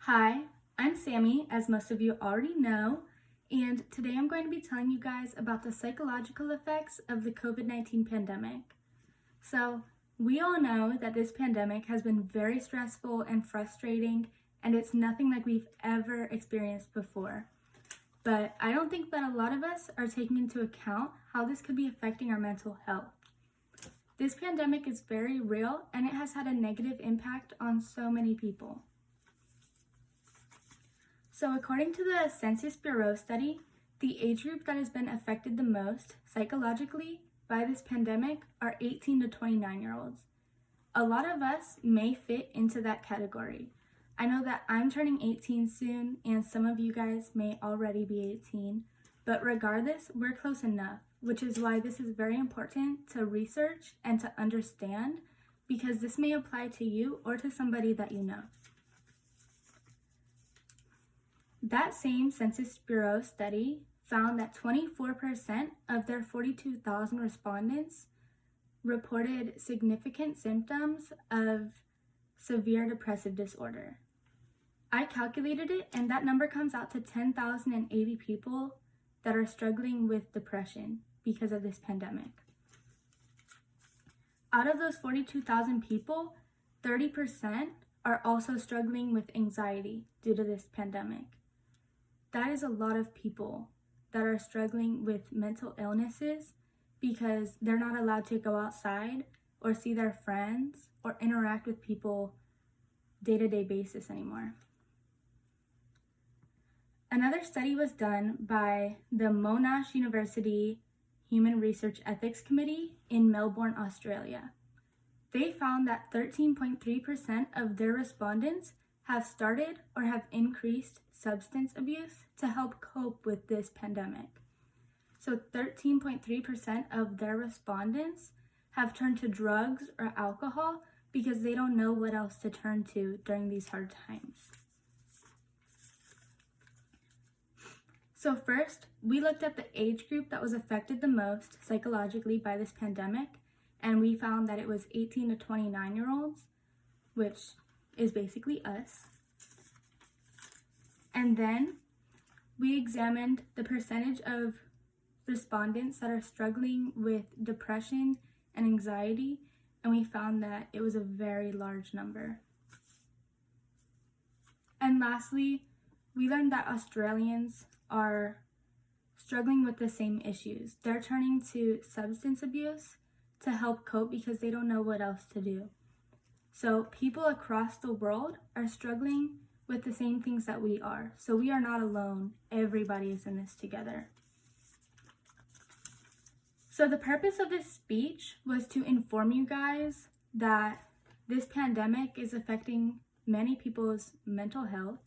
Hi, I'm Sammy, as most of you already know, and today I'm going to be telling you guys about the psychological effects of the COVID-19 pandemic. So, we all know that this pandemic has been very stressful and frustrating, and it's nothing like we've ever experienced before. But I don't think that a lot of us are taking into account how this could be affecting our mental health. This pandemic is very real, and it has had a negative impact on so many people. So according to the Census Bureau study, the age group that has been affected the most psychologically by this pandemic are 18 to 29-year-olds. A lot of us may fit into that category. I know that I'm turning 18 soon, and some of you guys may already be 18, but regardless, we're close enough, which is why this is very important to research and to understand, because this may apply to you or to somebody that you know. That same Census Bureau study found that 24% of their 42,000 respondents reported significant symptoms of severe depressive disorder. I calculated it, and that number comes out to 10,080 people that are struggling with depression because of this pandemic. Out of those 42,000 people, 30% are also struggling with anxiety due to this pandemic. That is a lot of people that are struggling with mental illnesses because they're not allowed to go outside or see their friends or interact with people day-to-day basis anymore. Another study was done by the Monash University Human Research Ethics Committee in Melbourne, Australia. They found that 13.3% of their respondents have started or have increased substance abuse to help cope with this pandemic. So 13.3% of their respondents have turned to drugs or alcohol because they don't know what else to turn to during these hard times. So first, we looked at the age group that was affected the most psychologically by this pandemic, and we found that it was 18 to 29-year-olds, which is basically us. And then we examined the percentage of respondents that are struggling with depression and anxiety, and we found that it was a very large number. And lastly, we learned that Australians are struggling with the same issues. They're turning to substance abuse to help cope because they don't know what else to do. So people across the world are struggling with the same things that we are. So we are not alone. Everybody is in this together. So the purpose of this speech was to inform you guys that this pandemic is affecting many people's mental health,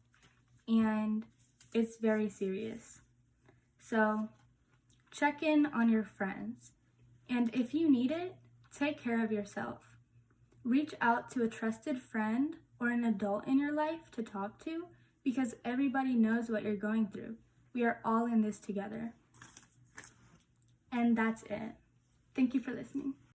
and it's very serious. So check in on your friends, and if you need it, take care of yourself. Reach out to a trusted friend or an adult in your life to talk to, because everybody knows what you're going through. We are all in this together. And that's it. Thank you for listening.